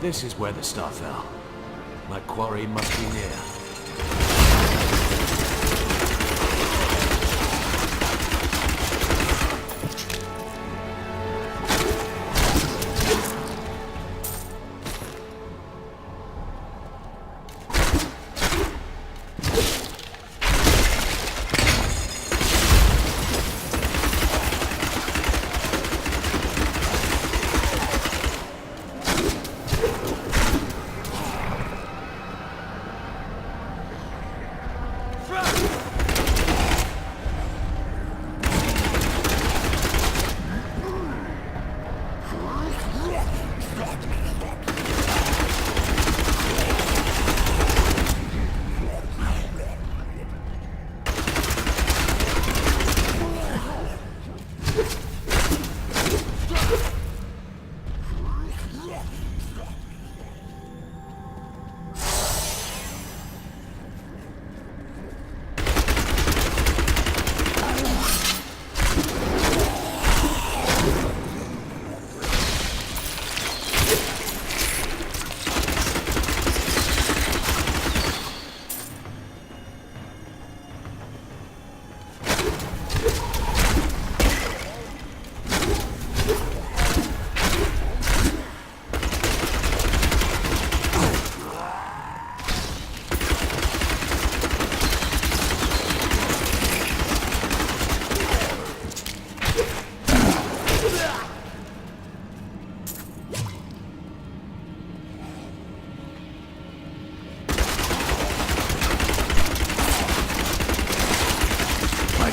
This is where the star fell. My quarry must be near.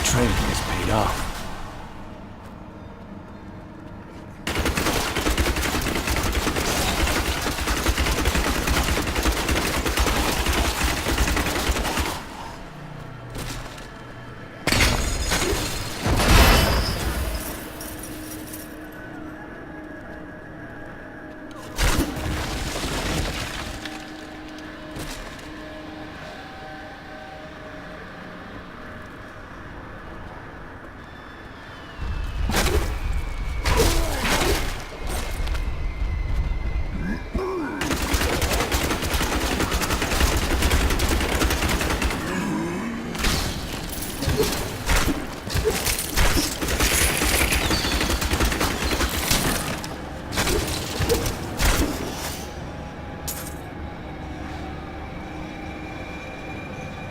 Training has paid off.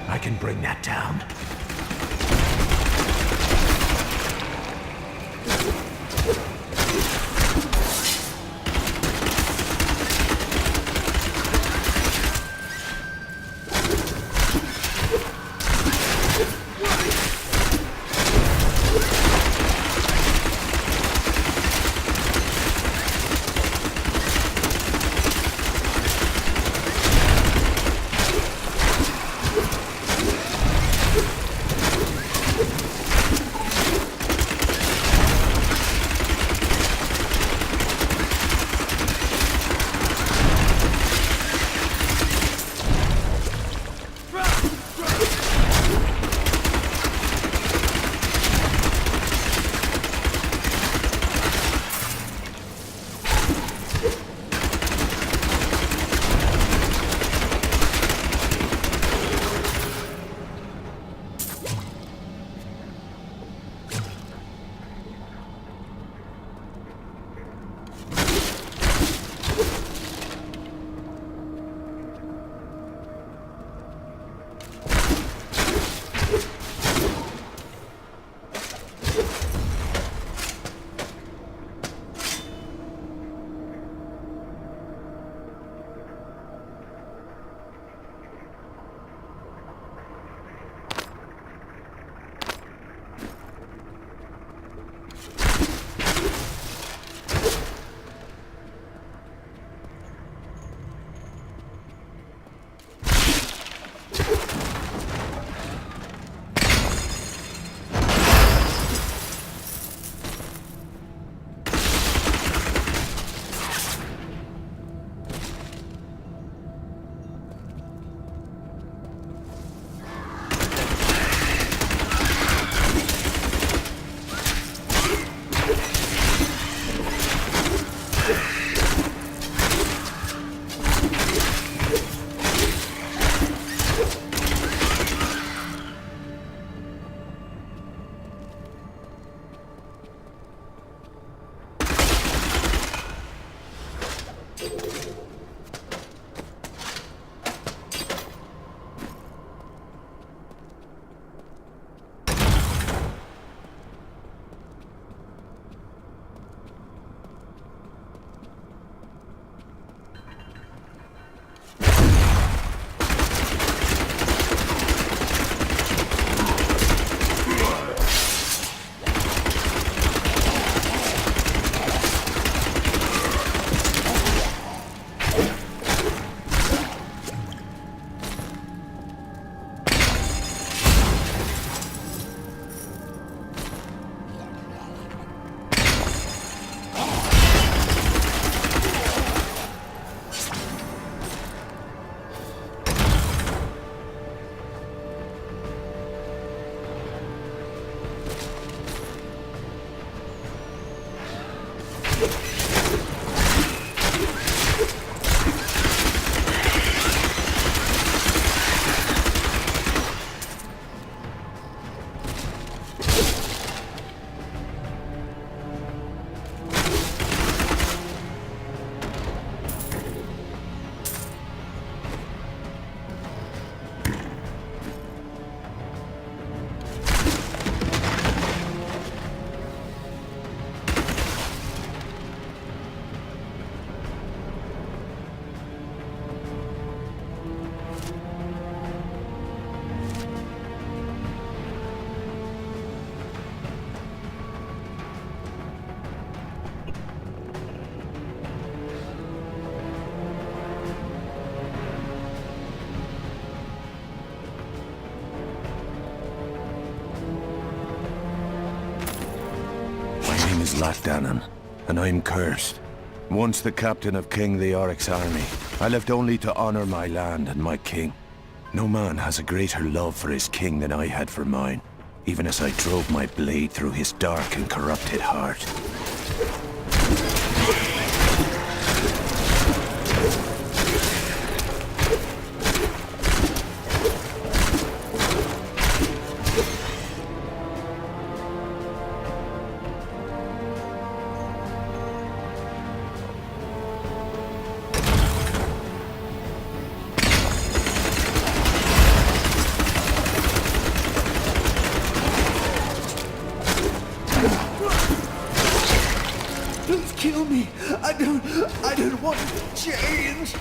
I can bring that down. Latdanon, and I'm cursed. Once the captain of King Leoric's army, I left only to honor my land and my king. No man has a greater love for his king than I had for mine, even as I drove my blade through his dark and corrupted heart. Don't kill me. I don't want to change.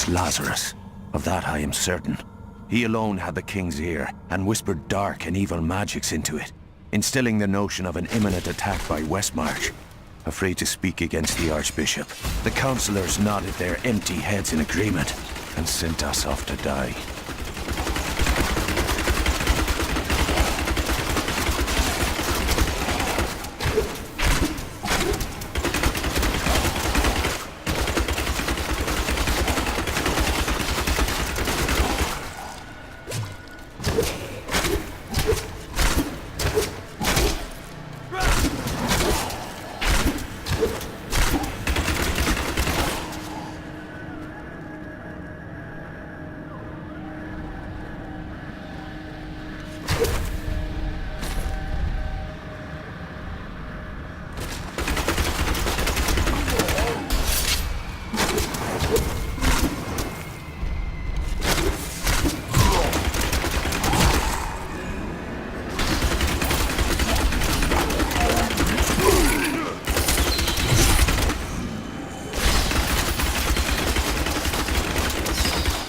Lazarus. Of that I am certain. He alone had the king's ear, and whispered dark and evil magics into it, instilling the notion of an imminent attack by Westmarch. Afraid to speak against the Archbishop, the councillors nodded their empty heads in agreement, and sent us off to die.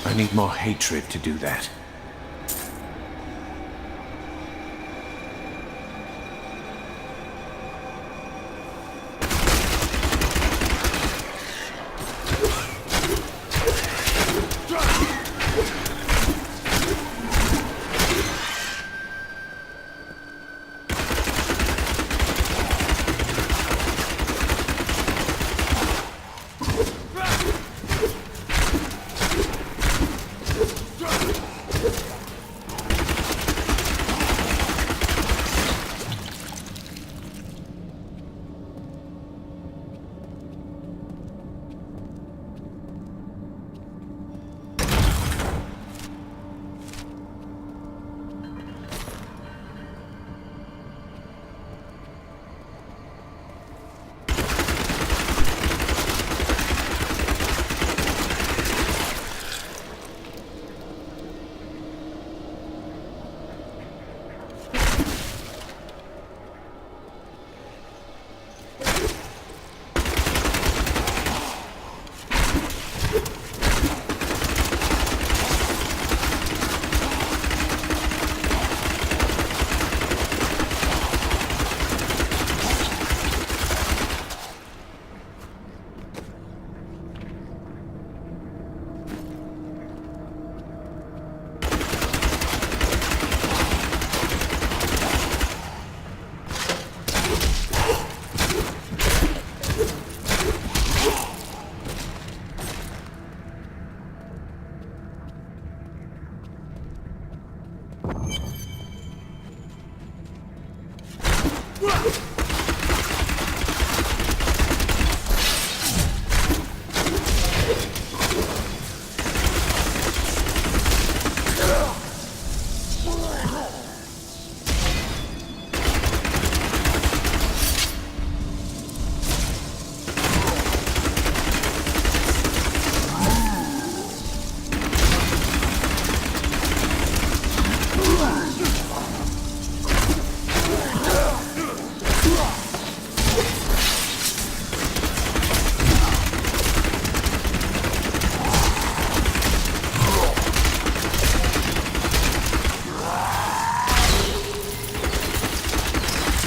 I need more hatred to do that.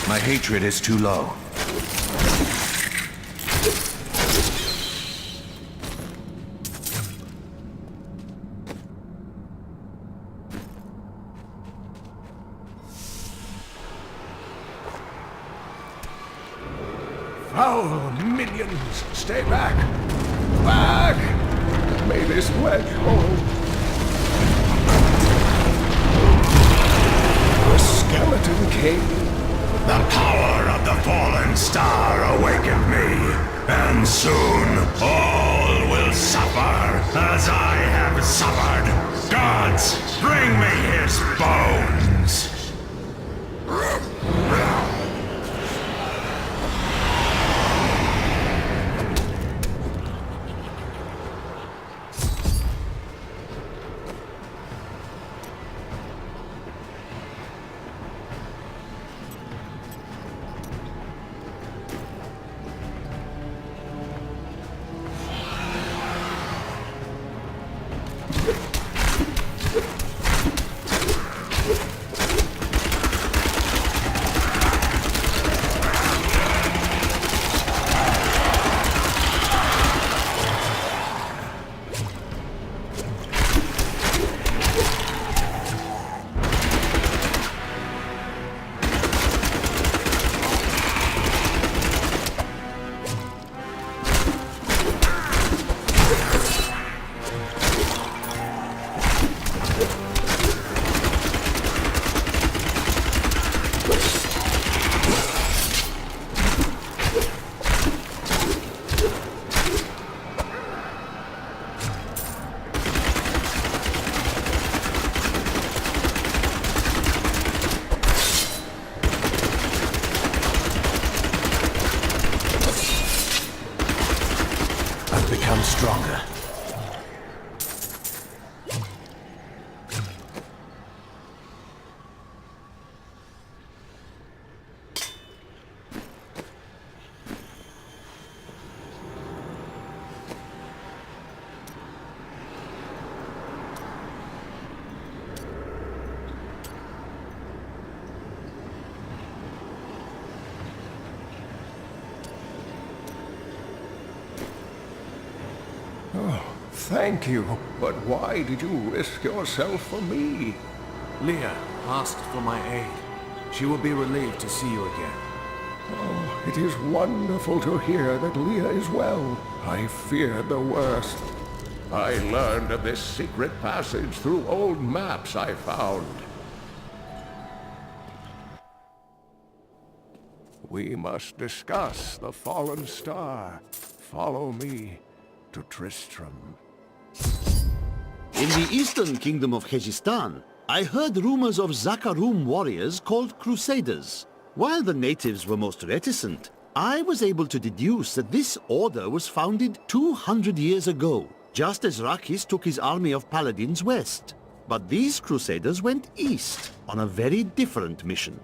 My hatred is too low. Foul minions, stay back! Back! May this wedge hold. The Skeleton King. The power of the fallen star awakened me, and soon all will suffer as I have suffered. Gods, bring me his bones! Become stronger. Thank you, but why did you risk yourself for me? Leah asked for my aid. She will be relieved to see you again. Oh, it is wonderful to hear that Leah is well. I feared the worst. I learned of this secret passage through old maps I found. We must discuss the fallen star. Follow me to Tristram. In the eastern kingdom of Khejistan, I heard rumors of Zakarum warriors called Crusaders. While the natives were most reticent, I was able to deduce that this order was founded 200 years ago, just as Rakis took his army of paladins west. But these Crusaders went east on a very different mission.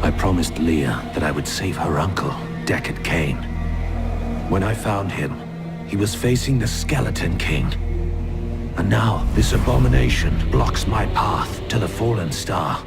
I promised Leah that I would save her uncle, Deckard Cain. When I found him, he was facing the Skeleton King. And now, this abomination blocks my path to the fallen star.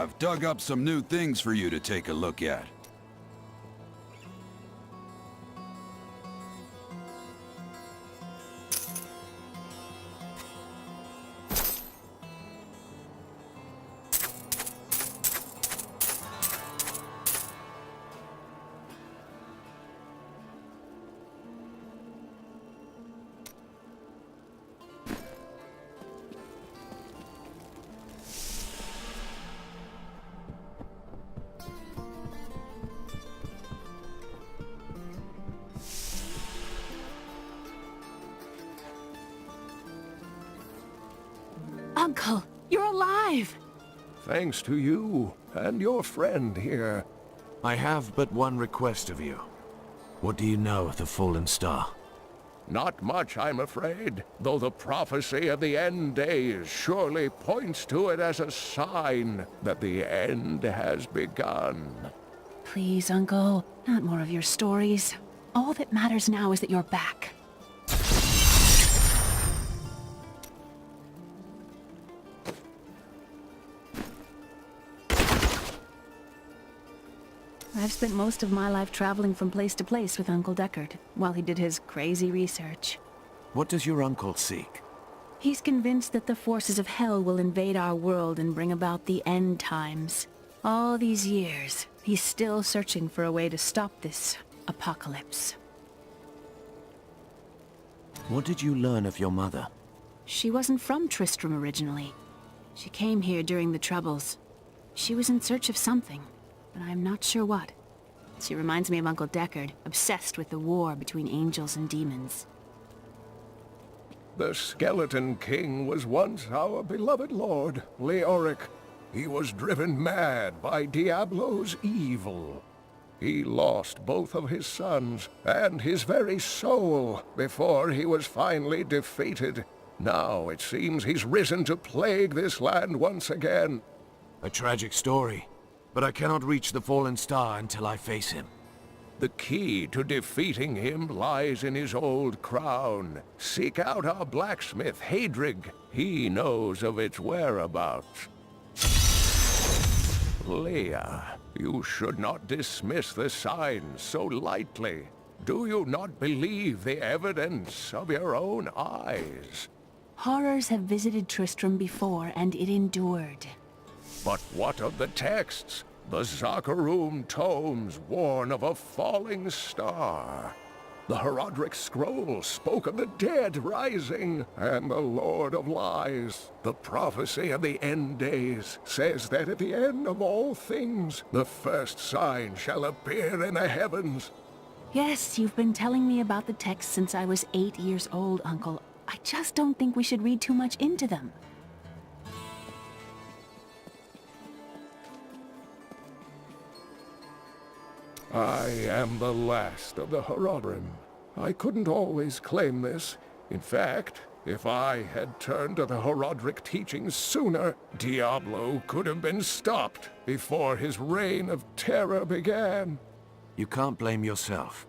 I've dug up some new things for you to take a look at. Uncle, you're alive! Thanks to you and your friend here. I have but one request of you. What do you know of the Fallen Star? Not much, I'm afraid, though the prophecy of the end days surely points to it as a sign that the end has begun. Please, Uncle, not more of your stories. All that matters now is that you're back. I've spent most of my life traveling from place to place with Uncle Deckard, while he did his crazy research. What does your uncle seek? He's convinced that the forces of hell will invade our world and bring about the end times. All these years, he's still searching for a way to stop this apocalypse. What did you learn of your mother? She wasn't from Tristram originally. She came here during the Troubles. She was in search of something, but I'm not sure what. She reminds me of Uncle Deckard, obsessed with the war between angels and demons. The Skeleton King was once our beloved lord, Leoric. He was driven mad by Diablo's evil. He lost both of his sons and his very soul before he was finally defeated. Now it seems he's risen to plague this land once again. A tragic story, but I cannot reach the Fallen Star until I face him. The key to defeating him lies in his old crown. Seek out our blacksmith, Hadrig. He knows of its whereabouts. Leah, you should not dismiss the signs so lightly. Do you not believe the evidence of your own eyes? Horrors have visited Tristram before, and it endured. But what of the texts? The Zakharum tomes warn of a falling star. The Herodric scroll spoke of the dead rising, and the Lord of Lies. The prophecy of the end days says that at the end of all things, the first sign shall appear in the heavens. Yes, you've been telling me about the texts since I was 8 years old, Uncle. I just don't think we should read too much into them. I am the last of the Herodrim. I couldn't always claim this. In fact, if I had turned to the Herodric teachings sooner, Diablo could have been stopped before his reign of terror began. You can't blame yourself.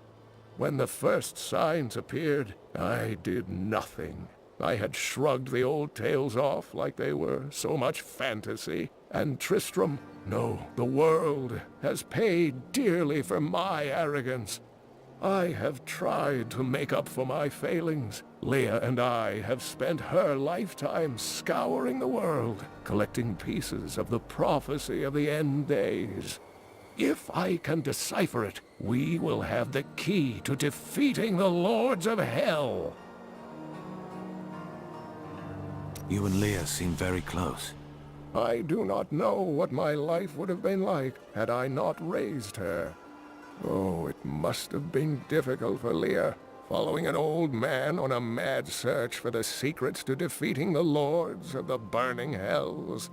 When the first signs appeared, I did nothing. I had shrugged the old tales off like they were so much fantasy. And Tristram, no, the world, has paid dearly for my arrogance. I have tried to make up for my failings. Leah and I have spent her lifetime scouring the world, collecting pieces of the prophecy of the end days. If I can decipher it, we will have the key to defeating the Lords of Hell. You and Leah seem very close. I do not know what my life would have been like had I not raised her. Oh, it must have been difficult for Leah, following an old man on a mad search for the secrets to defeating the Lords of the Burning Hells.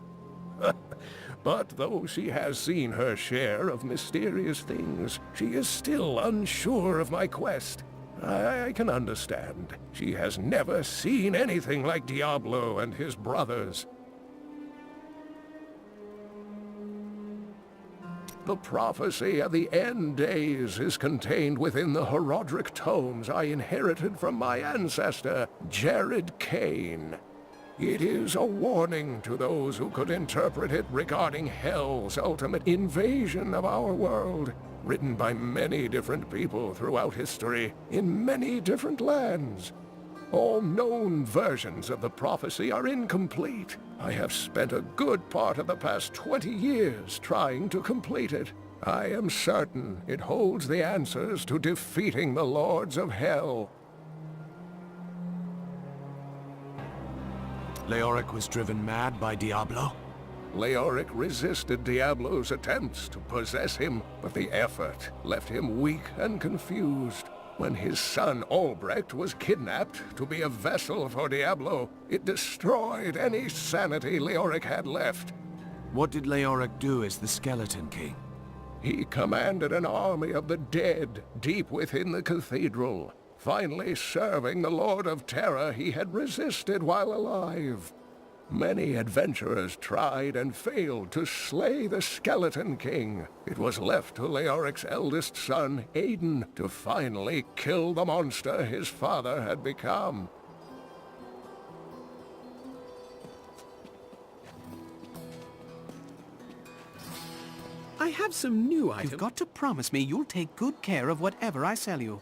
But though she has seen her share of mysterious things, she is still unsure of my quest. I can understand. She has never seen anything like Diablo and his brothers. The prophecy of the end days is contained within the Herodric tomes I inherited from my ancestor, Jared Kane. It is a warning to those who could interpret it regarding Hell's ultimate invasion of our world, written by many different people throughout history, in many different lands. All known versions of the prophecy are incomplete. I have spent a good part of the past 20 years trying to complete it. I am certain it holds the answers to defeating the Lords of Hell. Leoric was driven mad by Diablo? Leoric resisted Diablo's attempts to possess him, but the effort left him weak and confused. When his son Albrecht was kidnapped to be a vessel for Diablo, it destroyed any sanity Leoric had left. What did Leoric do as the Skeleton King? He commanded an army of the dead deep within the cathedral, finally serving the Lord of Terror he had resisted while alive. Many adventurers tried and failed to slay the Skeleton King. It was left to Leoric's eldest son, Aiden, to finally kill the monster his father had become. I have some new items. You've got to promise me you'll take good care of whatever I sell you.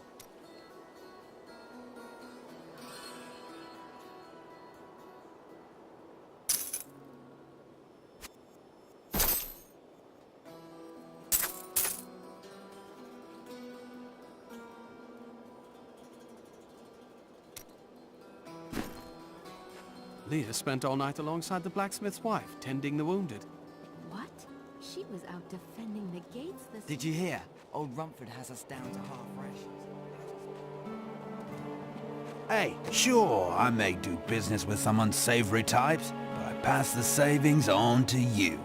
Leah spent all night alongside the blacksmith's wife, tending the wounded. What? She was out defending the gates this... Did you hear? Old Rumford has us down to half rations. Hey, sure, I may do business with some unsavory types, but I pass the savings on to you.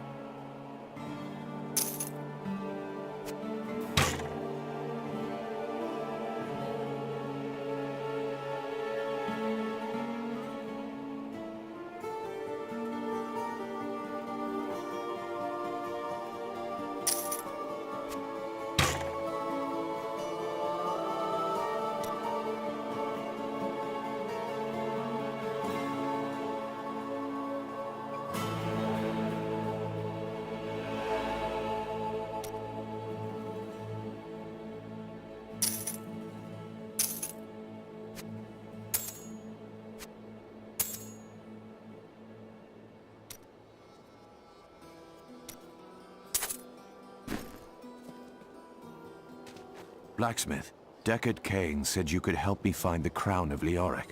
Blacksmith, Deckard Cain said you could help me find the crown of Leoric.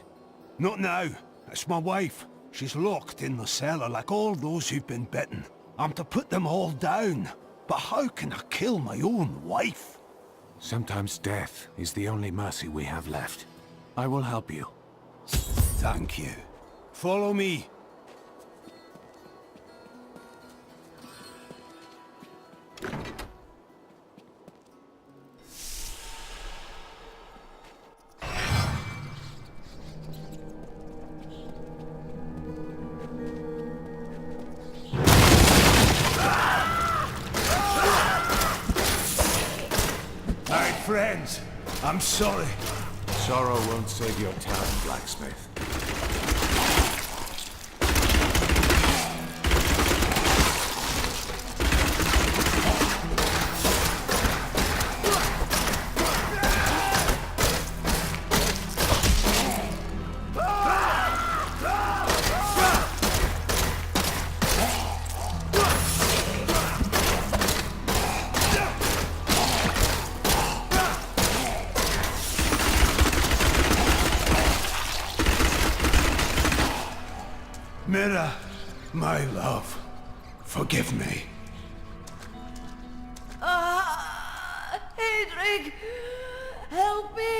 Not now. It's my wife. She's locked in the cellar like all those who've been bitten. I'm to put them all down. But how can I kill my own wife? Sometimes death is the only mercy we have left. I will help you. Thank you. Follow me. Friends, I'm sorry. Sorrow won't save your town, blacksmith. Mira, my love, forgive me. Hedrick! Help me!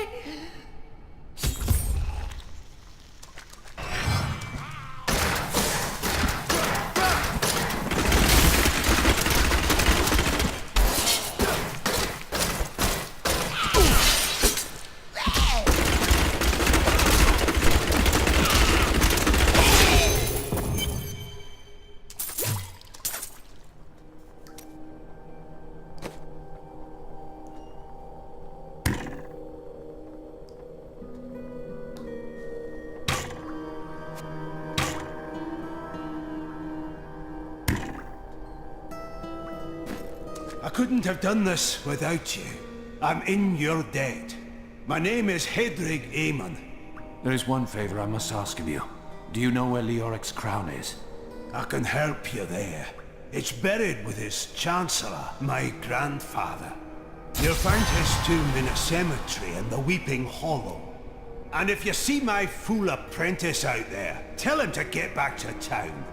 couldn't have done this without you. I'm in your debt. My name is Hedrig Aemon. There is one favor I must ask of you. Do you know where Leoric's crown is? I can help you there. It's buried with his Chancellor, my grandfather. You'll find his tomb in a cemetery in the Weeping Hollow. And if you see my fool apprentice out there, tell him to get back to town.